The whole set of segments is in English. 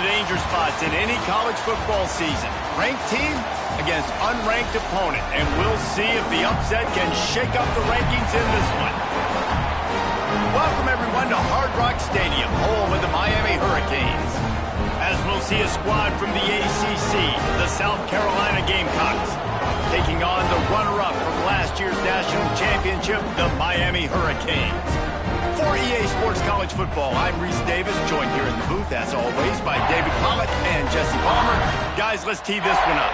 danger spots in any college football season. Ranked team against unranked opponent, and we'll see if the upset can shake up the rankings in this one. Welcome, everyone, to Hard Rock Stadium, home of the Miami Hurricanes. As we'll see a squad from the ACC, the South Carolina Gamecocks, taking on the runner-up from last year's national championship, the Miami Hurricanes. For EA Sports College Football, I'm Reese Davis, joined here in the booth, as always, by David Pollack and Jesse Palmer. Guys, let's tee this one up.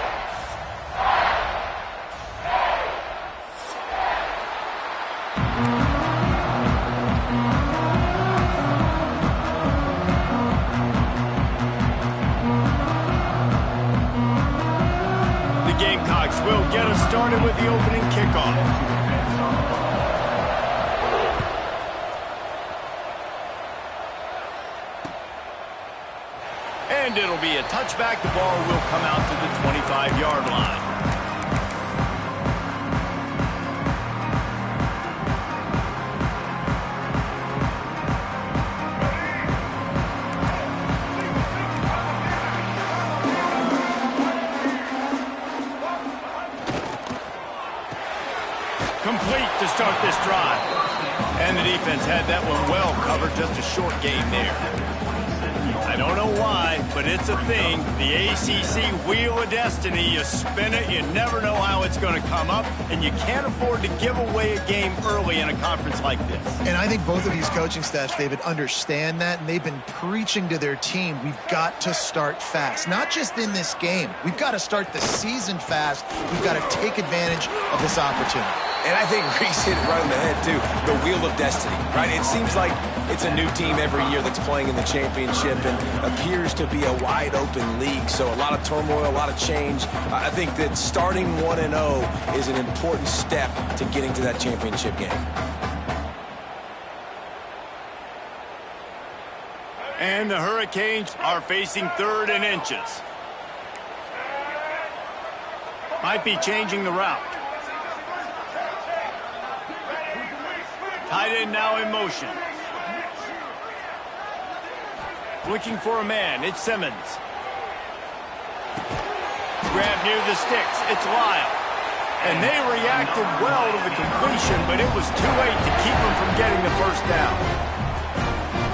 The Gamecocks will get us started with the opening kickoff. And it'll be a touchback. The ball will come out to the 25-yard line. Complete to start this drive. And the defense had that one well covered. Just a short gain there. I don't know why, but it's a thing. The ACC Wheel of Destiny, you spin it, you never know how it's going to come up, and you can't afford to give away a game early in a conference like this. And I think both of these coaching staffs, David, understand that, and they've been preaching to their team, we've got to start fast. Not just in this game. We've got to start the season fast. We've got to take advantage of this opportunity. And I think Reese hit it right in the head, too. The Wheel of Destiny, right? It seems like it's a new team every year that's playing in the championship and appears to be a wide-open league. So a lot of turmoil, a lot of change. I think that starting 1-0 is an important step to getting to that championship game. And the Hurricanes are facing 3rd and inches. Might be changing the route. Tight end now in motion. Looking for a man. It's Simmons. Grab near the sticks. It's Lyle. And they reacted well to the completion, but it was too late to keep them from getting the first down.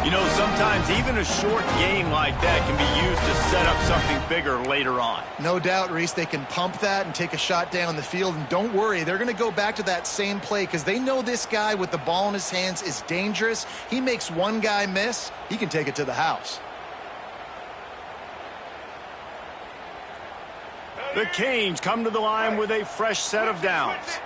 You know, sometimes even a short game like that can be used to set up something bigger later on. No doubt, Reese, they can pump that and take a shot down the field. And don't worry, they're going to go back to that same play because they know this guy with the ball in his hands is dangerous. He makes one guy miss, he can take it to the house. The Canes come to the line with a fresh set of downs.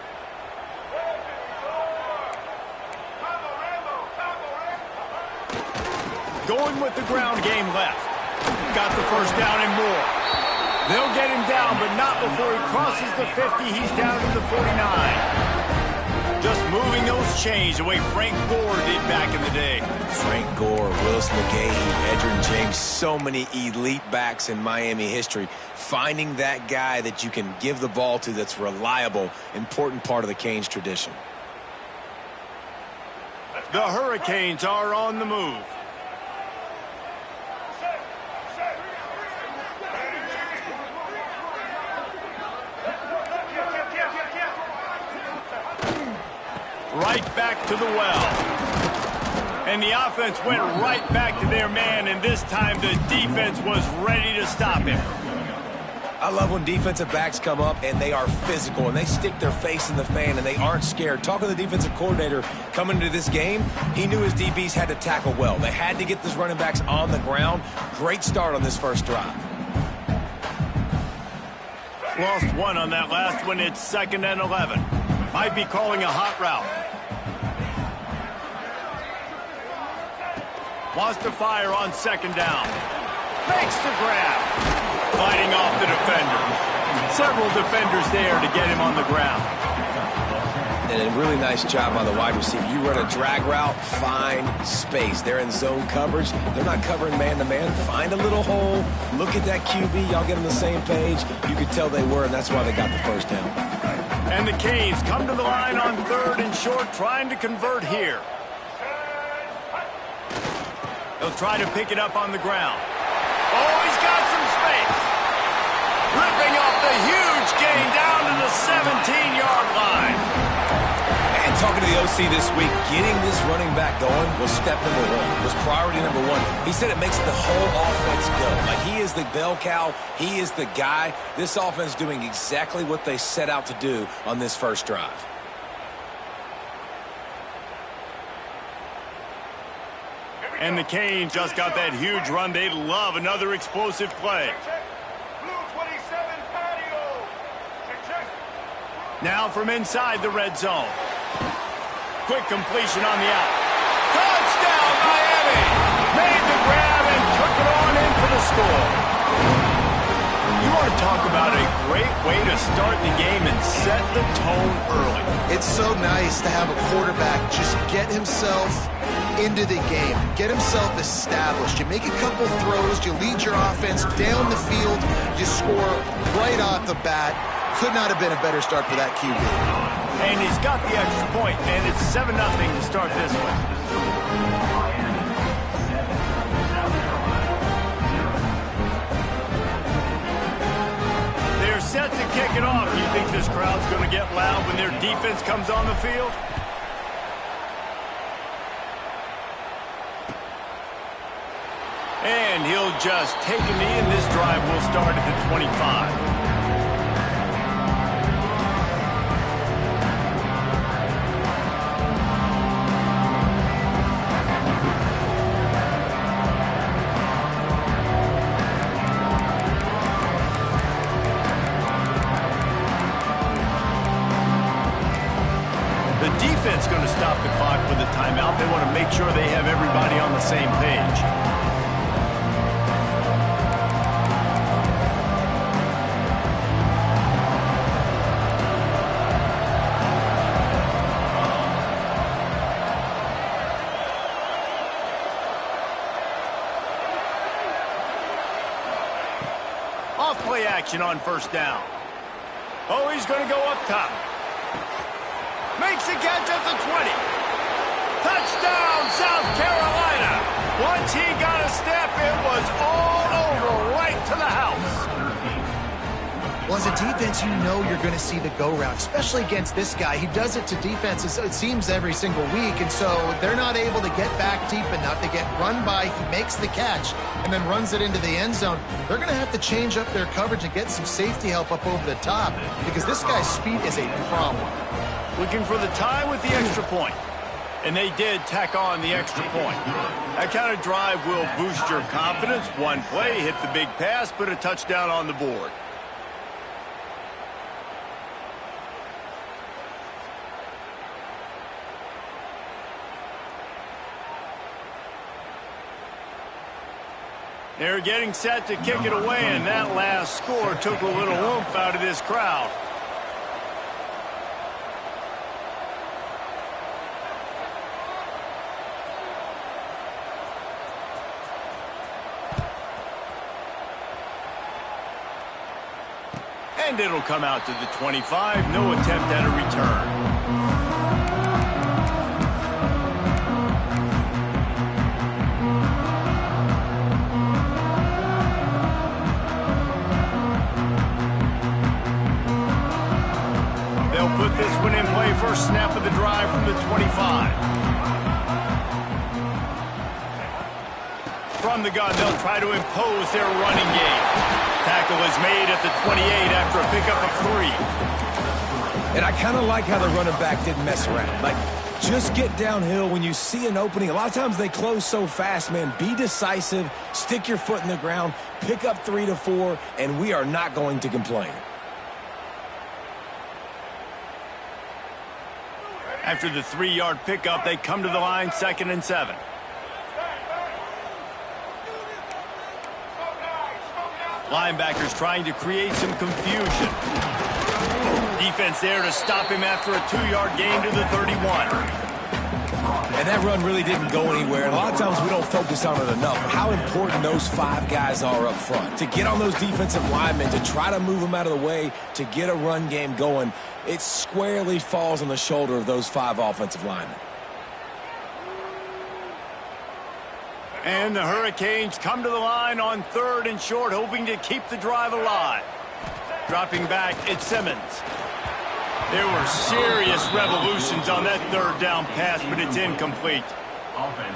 Going with the ground game left. Got the first down and more. They'll get him down, but not before he crosses the 50. He's down to the 49. Just moving those chains the way Frank Gore did back in the day. Frank Gore, Willis McGahee, Edgerrin James, so many elite backs in Miami history. Finding that guy that you can give the ball to that's reliable, important part of the Canes tradition. The Hurricanes are on the move. Right back to the well. And the offense went right back to their man, and this time the defense was ready to stop him. I love when defensive backs come up and they are physical and they stick their face in the fan and they aren't scared. Talking to the defensive coordinator coming into this game, he knew his DBs had to tackle well. They had to get these running backs on the ground. Great start on this first drive. Lost one on that last one. It's 2nd and 11. Might be calling a hot route. Wants to fire on 2nd down. Makes the grab. Fighting off the defender. Several defenders there to get him on the ground. And a really nice job by the wide receiver. You run a drag route, find space. They're in zone coverage. They're not covering man-to-man. Find a little hole. Look at that QB. Y'all get on the same page. You could tell they were, and that's why they got the first down. And the Canes come to the line on 3rd and short, trying to convert here. They'll try to pick it up on the ground. Oh, he's got some space. Ripping off the huge gain down to the 17-yard line. And talking to the OC this week, getting this running back going was step number one, was priority number one. He said it makes the whole offense go. Like, he is the bell cow. He is the guy. This offense doing exactly what they set out to do on this first drive. And the Canes just got that huge run. They love another explosive play. Now from inside the red zone. Quick completion on the out. Touchdown, Miami! Made the grab and took it on in for the score. You want to talk about a great way to start the game and set the tone early. It's so nice to have a quarterback just get himself into the game, get himself established. You make a couple throws, you lead your offense down the field, you score right off the bat. Could not have been a better start for that QB. And he's got the extra point, and it's 7-0 to start this one. They're set to kick it off. You think this crowd's going to get loud when their defense comes on the field? And he'll just take a knee, and this drive will start at the 25. The defense going to stop the clock with a timeout. They want to make sure they have everybody on the same page. Off-play action on first down. Oh, he's going to go up top. Makes the catch at the 20. Touchdown, South Carolina. Once he got a step, it was all over, right to the house. Well, as a defense, you know you're going to see the go-route, especially against this guy. He does it to defenses, it seems, every single week, and so they're not able to get back deep enough. They get run by, he makes the catch, and then runs it into the end zone. They're going to have to change up their coverage and get some safety help up over the top because this guy's speed is a problem. Looking for the tie with the extra point. And they did tack on the extra point. That kind of drive will boost your confidence. One play, hit the big pass, put a touchdown on the board. They're getting set to kick it away, and that last score took a little oomph out of this crowd. And it'll come out to the 25. No attempt at a return. They'll put this one in play. First snap of the drive from the 25. From the gun, they'll try to impose their running game. Tackle is made at the 28 after a pickup of 3. And I kind of like how the running back didn't mess around. Like, just get downhill when you see an opening. A lot of times they close so fast, man. Be decisive, stick your foot in the ground, pick up 3 to 4, and we are not going to complain. After the 3-yard pickup, they come to the line, 2nd and 7. Linebackers trying to create some confusion. Defense there to stop him after a 2-yard gain to the 31. And that run really didn't go anywhere. And a lot of times we don't focus on it enough. How important those 5 guys are up front. To get on those defensive linemen, to try to move them out of the way, to get a run game going, it squarely falls on the shoulder of those 5 offensive linemen. And the Hurricanes come to the line on 3rd and short, hoping to keep the drive alive. Dropping back, it's Simmons. There were serious revolutions on that 3rd down pass, but it's incomplete.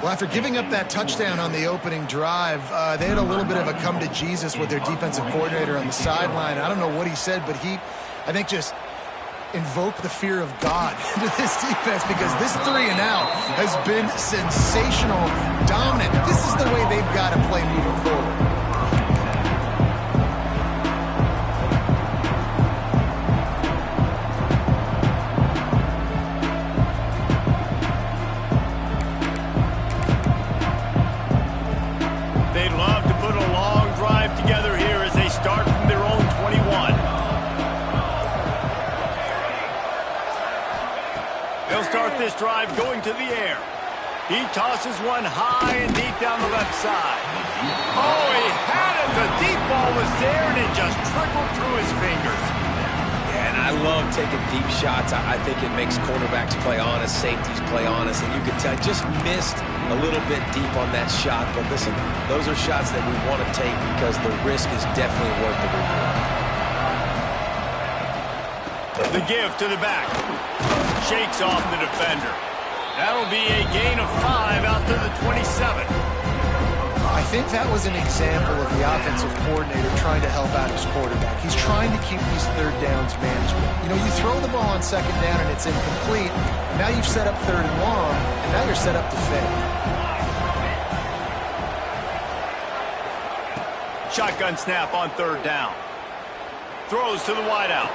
Well, after giving up that touchdown on the opening drive, they had a little bit of a come to Jesus with their defensive coordinator on the sideline. I don't know what he said, but he, I think, just invoked the fear of God into this defense, because this 3 and out has been sensational, dominant. This is the way they've got to play moving forward. They'd love to put a long drive together here as they start from their own 21. They'll start this drive going to the air. He tosses one high and deep down the left side. Oh, he had it. The deep ball was there, and it just trickled through his fingers. Yeah, and I love taking deep shots. I think it makes quarterbacks play honest, safeties play honest, and you can tell just missed a little bit deep on that shot. But listen, those are shots that we want to take because the risk is definitely worth the reward. The give to the back. Shakes off the defender. That'll be a gain of 5 out to the 27. I think that was an example of the offensive coordinator trying to help out his quarterback. He's trying to keep these 3rd downs manageable. You know, you throw the ball on 2nd down and it's incomplete. Now you've set up 3rd and long, and now you're set up to fail. Shotgun snap on 3rd down. Throws to the wideout.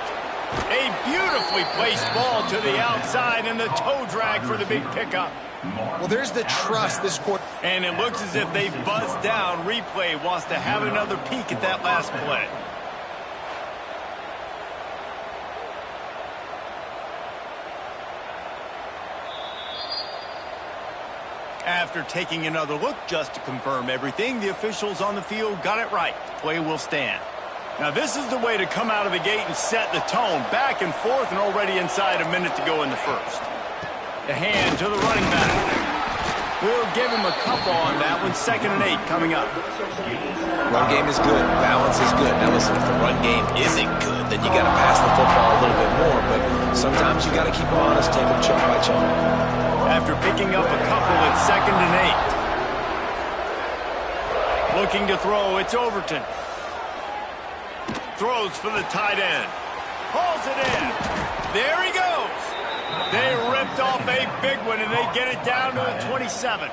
A beautifully placed ball to the outside, and the toe drag for the big pickup. Well, there's the trust this quarter. And it looks as if they've buzzed down. Replay wants to have another peek at that last play. After taking another look just to confirm everything, the officials on the field got it right. Play will stand. Now this is the way to come out of the gate and set the tone. Back and forth and already inside a minute to go in the first. The hand to the running back. We'll give him a couple on that one. 2nd and 8 coming up. Run game is good. Balance is good. Now listen, if the run game isn't good, then you got to pass the football a little bit more. But sometimes you got to keep them honest, take them chunk by chunk. After picking up a couple, it's 2nd and 8. Looking to throw, it's Overton. Throws for the tight end. Hauls it in. There he goes. They ripped off a big one, and they get it down to the 27.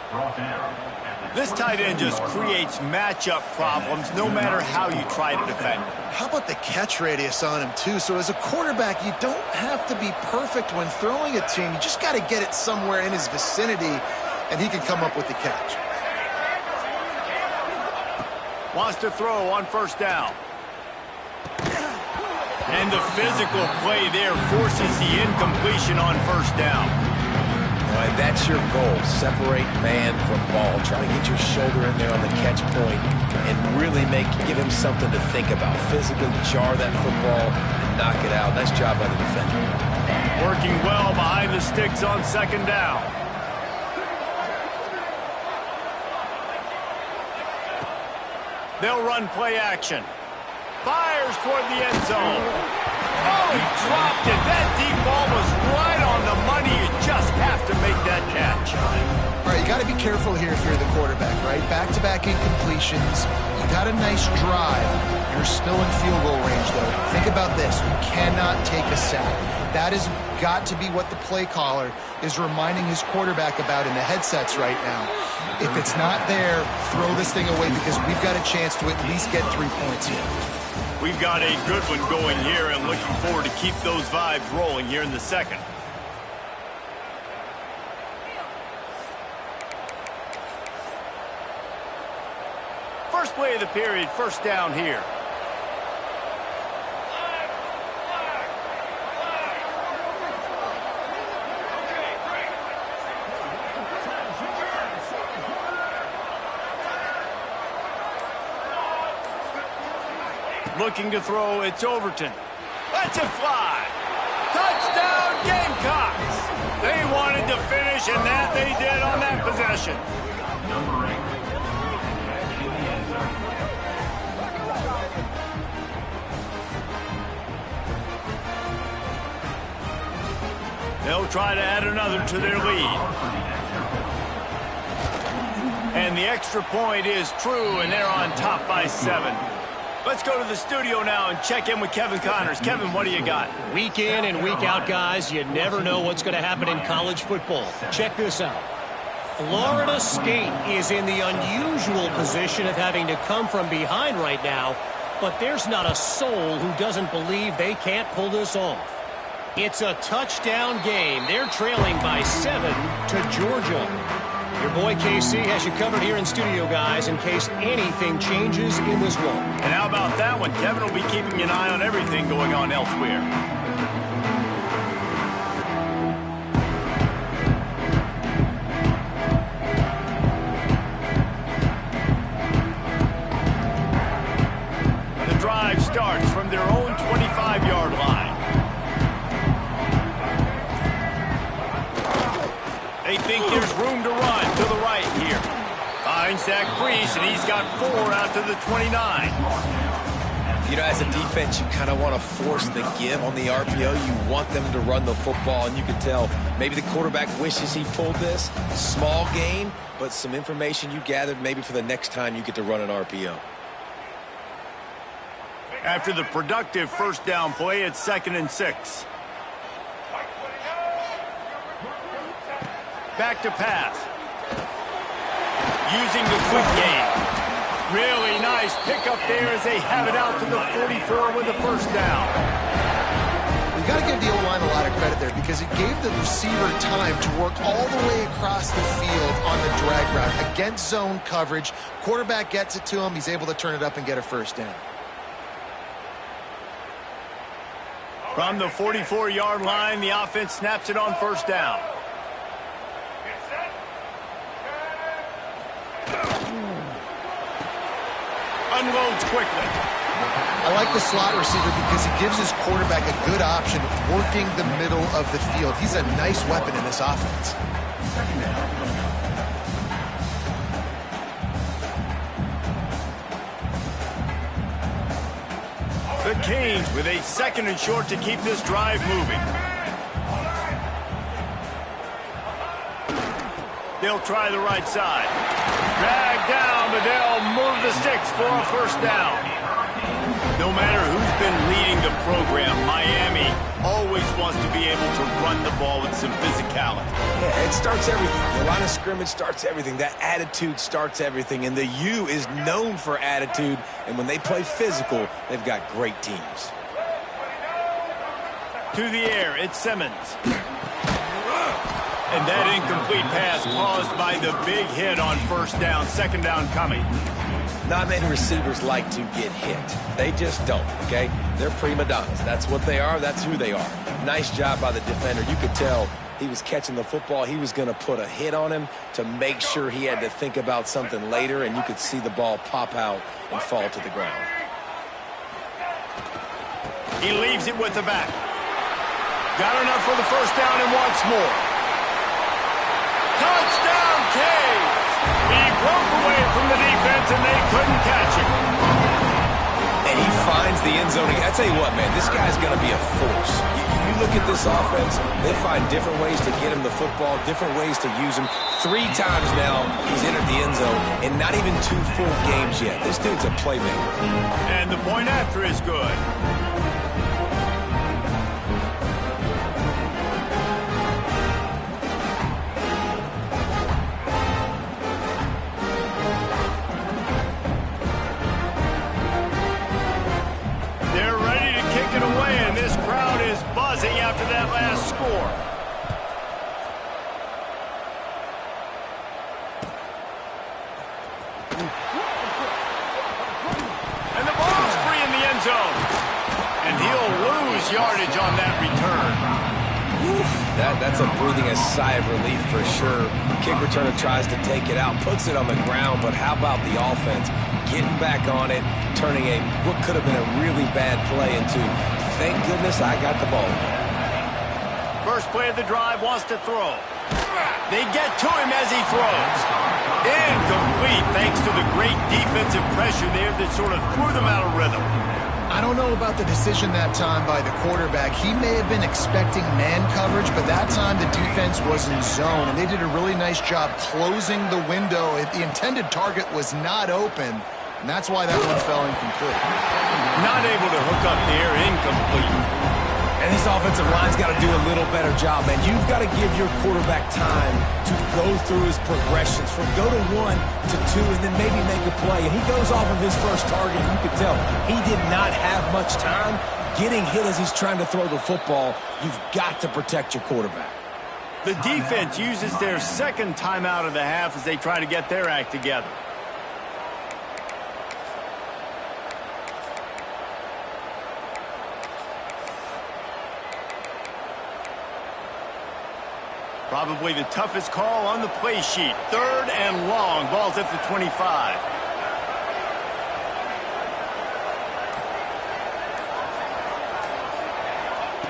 This tight end just creates matchup problems no matter how you try to defend him. How about the catch radius on him, too? So as a quarterback, you don't have to be perfect when throwing a team. You just got to get it somewhere in his vicinity, and he can come up with the catch. Wants to throw on 1st down. And the physical play there forces the incompletion on 1st down. Well, and that's your goal. Separate man from ball. Try to get your shoulder in there on the catch point and really give him something to think about. Physically jar that football and knock it out. Nice job by the defender. Working well behind the sticks on 2nd down. They'll run play action. Fires toward the end zone. Oh, he dropped it. That deep ball was right on the money. You just have to make that catch. All right, you got to be careful here if you're the quarterback, right? Back-to-back incompletions. You got a nice drive. You're still in field goal range, though. Think about this. You cannot take a sack. That has got to be what the play caller is reminding his quarterback about in the headsets right now. If it's not there, throw this thing away because we've got a chance to at least get 3 points here. We've got a good one going here and looking forward to keep those vibes rolling here in the second. First play of the period, 1st down here. Looking to throw, it's Overton. Lets it fly. Touchdown, Gamecocks. They wanted to finish, and that they did on that possession. They'll try to add another to their lead. And the extra point is true, and they're on top by 7. Let's go to the studio now and check in with Kevin Connors. Kevin, what do you got? Week in and week out, guys, you never know what's going to happen in college football. Check this out. Florida State is in the unusual position of having to come from behind right now, but there's not a soul who doesn't believe they can't pull this off. It's a touchdown game. They're trailing by 7 to Georgia. Your boy KC has you covered here in studio, guys, in case anything changes in this one. And how about that one? Kevin will be keeping an eye on everything going on elsewhere. The drive starts from their own 25-yard line. They think there's room to run to the right here. Finds that crease, and he's got 4 out to the 29. You know, as a defense, you kind of want to force the give on the RPO. You want them to run the football, and you can tell maybe the quarterback wishes he pulled this. Small gain, but some information you gathered maybe for the next time you get to run an RPO. After the productive first down play, it's 2nd and 6. Back to pass. Using the quick game. Really nice pickup there as they have it out to the 44 with the first down. You got to give the O-line a lot of credit there because it gave the receiver time to work all the way across the field on the drag route against zone coverage. Quarterback gets it to him. He's able to turn it up and get a first down. From the 44-yard line, the offense snaps it on first down. Unloads quickly. I like the slot receiver because he gives his quarterback a good option of working the middle of the field. He's a nice weapon in this offense. The Canes with a 2nd and short to keep this drive moving. They'll try the right side. Drag down, but they'll move the sticks for a first down. No matter who's been leading the program, Miami always wants to be able to run the ball with some physicality. Yeah, it starts everything. The line of scrimmage starts everything. That attitude starts everything. And the U is known for attitude. And when they play physical, they've got great teams. To the air, it's Simmons. And that incomplete pass caused by the big hit on first down. 2nd down coming. Not many receivers like to get hit. They just don't, okay? They're prima donnas. That's what they are. That's who they are. Nice job by the defender. You could tell he was catching the football. He was going to put a hit on him to make sure he had to think about something later, and you could see the ball pop out and fall to the ground. He leaves it with the back. Got enough for the first down and wants more. Touchdown, Canes! He broke away from the defense, and they couldn't catch him. And he finds the end zone. I tell you what, man, this guy's going to be a force. You look at this offense, they find different ways to get him the football, different ways to use him. 3 times now he's entered the end zone, and not even 2 full games yet. This dude's a playmaker. And the point after is good. After that last score. And the ball's free in the end zone. And he'll lose yardage on that return. Oof, that's a breathing a sigh of relief for sure. Kick returner tries to take it out, puts it on the ground, but how about the offense getting back on it, turning what could have been a really bad play into, thank goodness I got the ball again. First play of the drive, wants to throw. They get to him as he throws. Incomplete thanks to the great defensive pressure there that sort of threw them out of rhythm. I don't know about the decision that time by the quarterback. He may have been expecting man coverage, but that time the defense was in zone, and they did a really nice job closing the window. The intended target was not open, and that's why that one fell incomplete. Not able to hook up there, incomplete. And this offensive line's got to do a little better job, man. You've got to give your quarterback time to go through his progressions from go to 1 to 2 and then maybe make a play. And he goes off of his first target. You can tell he did not have much time getting hit as he's trying to throw the football. You've got to protect your quarterback. The defense uses their second timeout of the half as they try to get their act together. Probably the toughest call on the play sheet. 3rd and long. Ball's at the 25.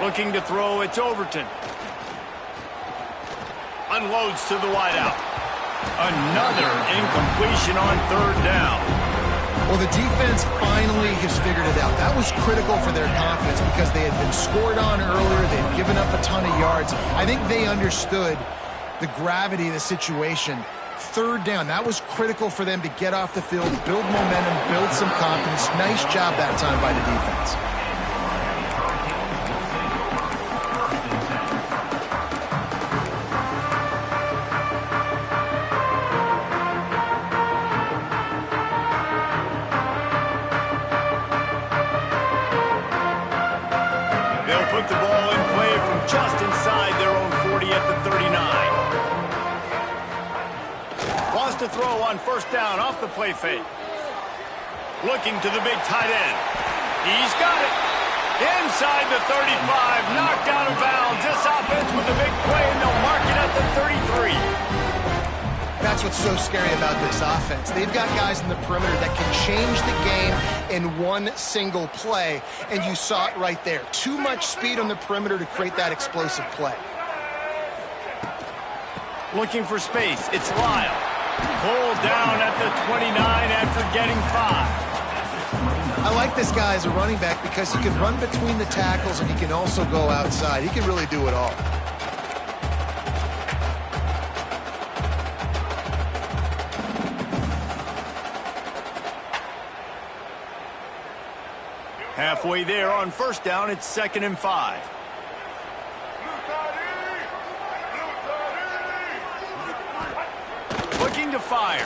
Looking to throw, it's Overton. Unloads to the wideout. Another incompletion on 3rd down. Well, the defense finally has figured it out. That was critical for their confidence because they had been scored on earlier. They had given up a ton of yards. I think they understood the gravity of the situation. 3rd down, that was critical for them to get off the field, build momentum, build some confidence. Nice job that time by the defense. Put the ball in play from just inside their own 40 at the 39. Wants to throw on 1st down off the play fake. Looking to the big tight end. He's got it. Inside the 35, knocked out of bounds. This offense with a big play, and they'll mark it at the 33. That's what's so scary about this offense. They've got guys in the perimeter that can change the game in one single play, and you saw it right there. Too much speed on the perimeter to create that explosive play. Looking for space, it's Lyle. Pulled down at the 29 after getting 5. I like this guy as a running back because he can run between the tackles and he can also go outside. He can really do it all. Halfway there on 1st down, it's 2nd and 5. Looking to fire.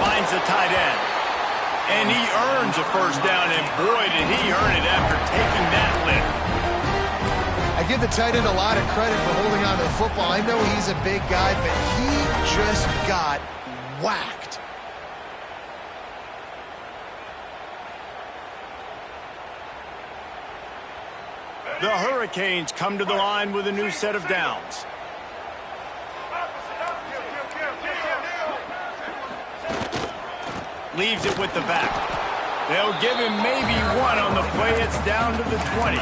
Finds the tight end. And he earns a 1st down, and boy, did he earn it after taking that lift. I give the tight end a lot of credit for holding on to the football. I know he's a big guy, but he just got whacked. The Hurricanes come to the line with a new set of downs. Leaves it with the back. They'll give him maybe 1 on the play. It's down to the 20.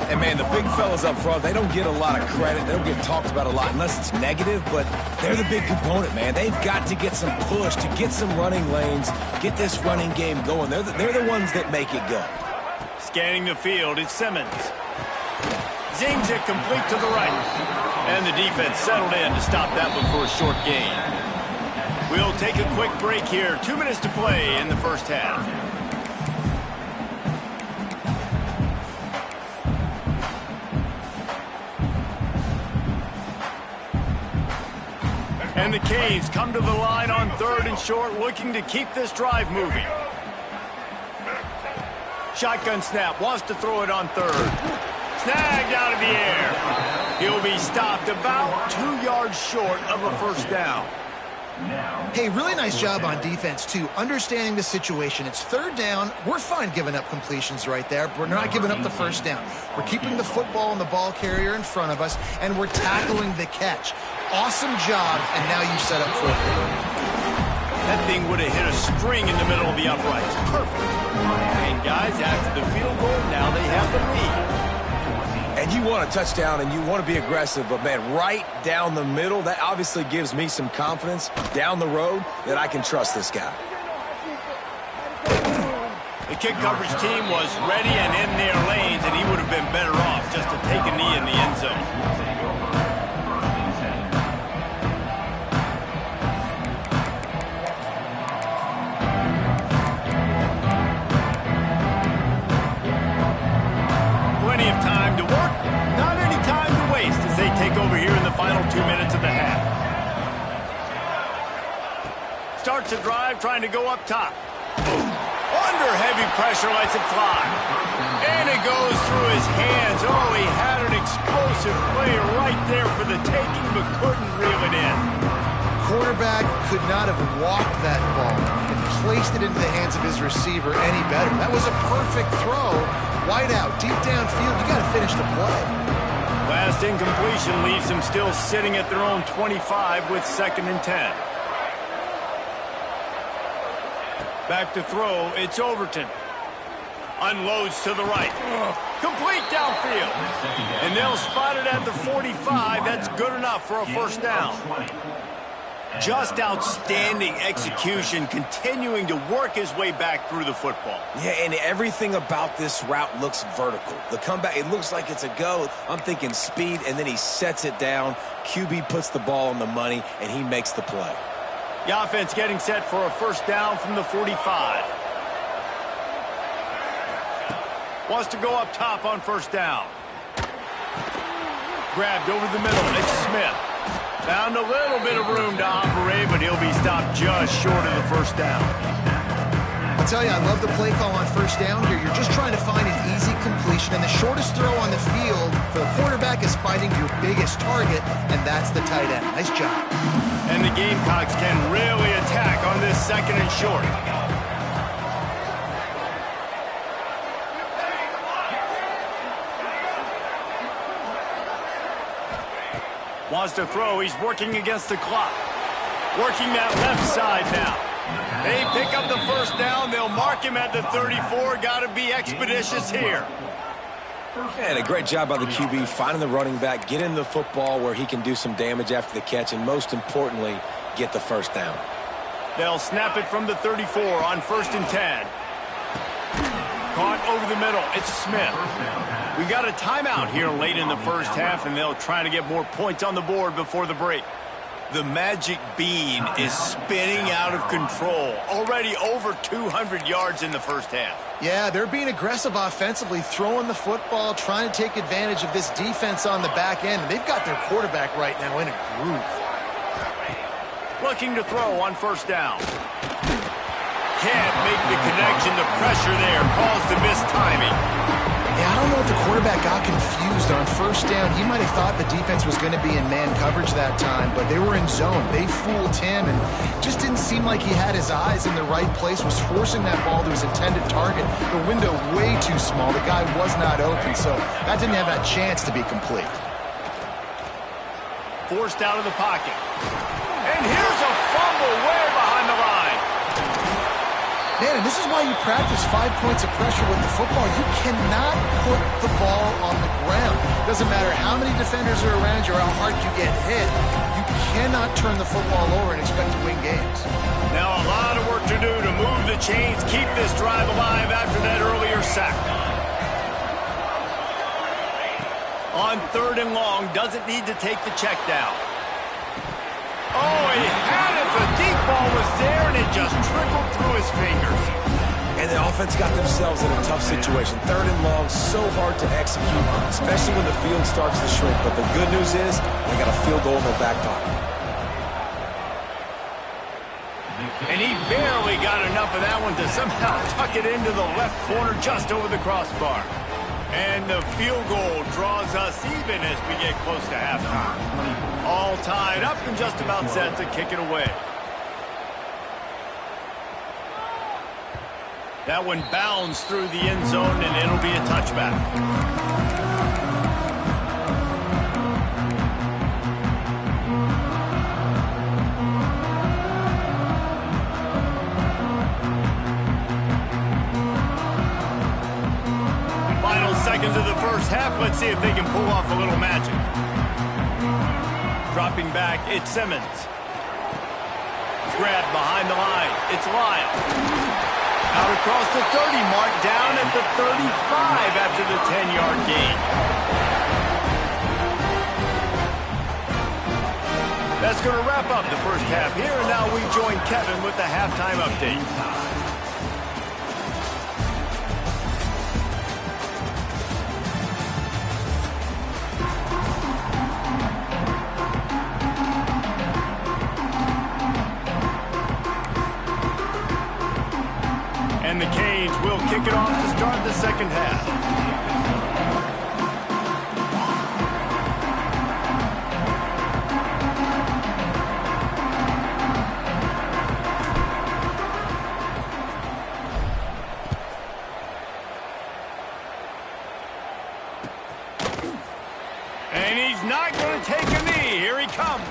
And, man, the big fellas up front, they don't get a lot of credit. They don't get talked about a lot unless it's negative, but they're the big component, man. They've got to get some push, to get some running lanes, get this running game going. They're the ones that make it go. Scanning the field, it's Simmons. Zings it complete to the right. And the defense settled in to stop that one for a short gain. We'll take a quick break here. 2 minutes to play in the 1st half. And the Canes come to the line on 3rd and short, looking to keep this drive moving. Shotgun snap, wants to throw it on 3rd. Snagged out of the air. He'll be stopped about 2 yards short of a 1st down. Hey, really nice job on defense, too, understanding the situation. It's 3rd down. We're fine giving up completions right there. We're not giving up the 1st down. We're keeping the football and the ball carrier in front of us, and we're tackling the catch. Awesome job, and now you set up 4th down. That thing would have hit a string in the middle of the uprights. Perfect. And guys, after the field goal, now they have the lead. And you want a touchdown and you want to be aggressive, but, man, right down the middle, that obviously gives me some confidence down the road that I can trust this guy. The kick coverage team was ready and in their lanes, and he would have been better off just to take a knee in the end zone. Plenty of time to work, not any time to waste as they take over here in the final 2 minutes of the half. Starts a drive trying to go up top. Under heavy pressure, lets it fly. And it goes through his hands. Oh, he had an explosive play right there for the taking, but couldn't reel it in. Quarterback could not have walked that ball and placed it into the hands of his receiver any better. That was a perfect throw. Wide out, deep downfield. You got to finish the play. Last incompletion leaves them still sitting at their own 25 with 2nd and 10. Back to throw, it's Overton. Unloads to the right. Complete downfield. And they'll spot it at the 45. That's good enough for a first down. Just outstanding execution, continuing to work his way back through the football. Yeah, and everything about this route looks vertical. The comeback, it looks like it's a go. I'm thinking speed, and then he sets it down. QB puts the ball on the money, and he makes the play. The offense getting set for a first down from the 45. Wants to go up top on first down. Grabbed over the middle. It's Smith. Found a little bit of room to operate, but he'll be stopped just short of the first down. I'll tell you, I love the play call on first down here. You're just trying to find an easy completion, and the shortest throw on the field for the quarterback is finding your biggest target, and that's the tight end. Nice job. And the Gamecocks can really attack on this 2nd and short. Wants to throw. He's working against the clock. Working that left side now. They pick up the first down. They'll mark him at the 34. Got to be expeditious here. And a great job by the QB finding the running back, getting the football where he can do some damage after the catch, and most importantly, get the first down. They'll snap it from the 34 on 1st and 10. Caught over the middle. It's Smith. We got a timeout here late in the first half, and they'll try to get more points on the board before the break. The magic bean is spinning out of control. Already over 200 yards in the first half. Yeah, they're being aggressive offensively, throwing the football, trying to take advantage of this defense on the back end. And they've got their quarterback right now in a groove. Looking to throw on first down. Can't make the connection. The pressure there caused the missed timing. Yeah, I don't know if the quarterback got confused on first down. He might have thought the defense was going to be in man coverage that time, but they were in zone. They fooled him and just didn't seem like he had his eyes in the right place, was forcing that ball to his intended target. The window way too small. The guy was not open, so that didn't have that chance to be complete. Forced out of the pocket. And here's a fumble way behind the line. Man, and this is why you practice 5 points of pressure with the football. You cannot put the ball on the ground. Doesn't matter how many defenders are around you or how hard you get hit. You cannot turn the football over and expect to win games. Now a lot of work to do to move the chains, keep this drive alive after that earlier sack. On 3rd and long, doesn't need to take the check down. Oh, he had it. The deep ball was there, and it just trickled through his fingers. And the offense got themselves in a tough situation. 3rd and long, so hard to execute, especially when the field starts to shrink. But the good news is they got a field goal in their back pocket. And he barely got enough of that one to somehow tuck it into the left corner just over the crossbar. And the field goal draws us even as we get close to halftime. All tied up and just about set to kick it away. That one bounds through the end zone, and it'll be a touchback. Seconds of the first half. Let's see if they can pull off a little magic. Dropping back, it's Simmons. Grabbed behind the line. It's Lyle. Out across the 30 mark, down at the 35 after the 10-yard gain. That's going to wrap up the first half here, and now we join Kevin with the halftime update. And the Canes will kick it off to start the second half. And he's not going to take a knee. Here he comes.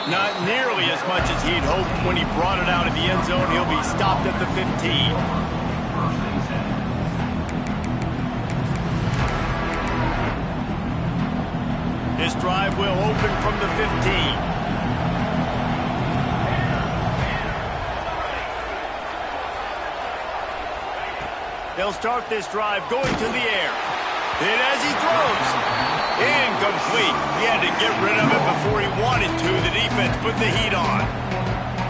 Not nearly as much as he'd hoped when he brought it out of the end zone. He'll be stopped at the 15. This drive will open from the 15. They'll start this drive going to the air. And as he throws, incomplete. He had to get rid of it before he wanted to. The defense put the heat on.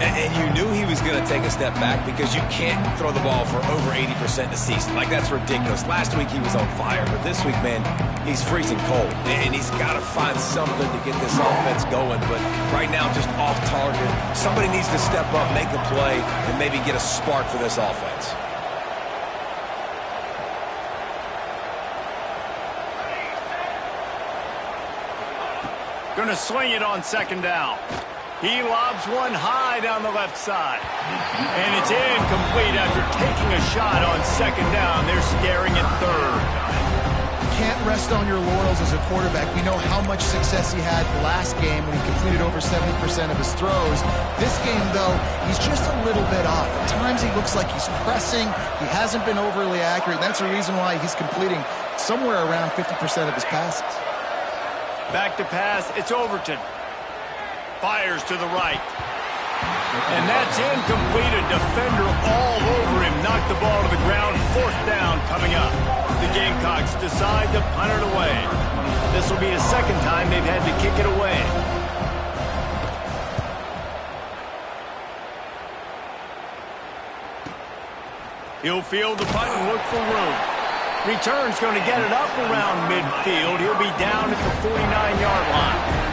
And you knew he was going to take a step back because you can't throw the ball for over 80% in a season. Like, that's ridiculous. Last week he was on fire, but this week, man, he's freezing cold. And he's got to find something to get this offense going. But right now, just off target. Somebody needs to step up, make a play, and maybe get a spark for this offense. Going to sling it on second down. He lobs one high down the left side. And it's incomplete after taking a shot on second down. They're staring at third. Can't rest on your laurels as a quarterback. We know how much success he had last game when he completed over 70% of his throws. This game, though, he's just a little bit off. At times he looks like he's pressing. He hasn't been overly accurate. That's the reason why he's completing somewhere around 50% of his passes. Back to pass, it's Overton. Fires to the right. And that's incomplete. A defender all over him. Knocked the ball to the ground. Fourth down coming up. The Gamecocks decide to punt it away. This will be the second time they've had to kick it away. He'll field the punt and look for room. Return's going to get it up around midfield. He'll be down at the 49-yard line.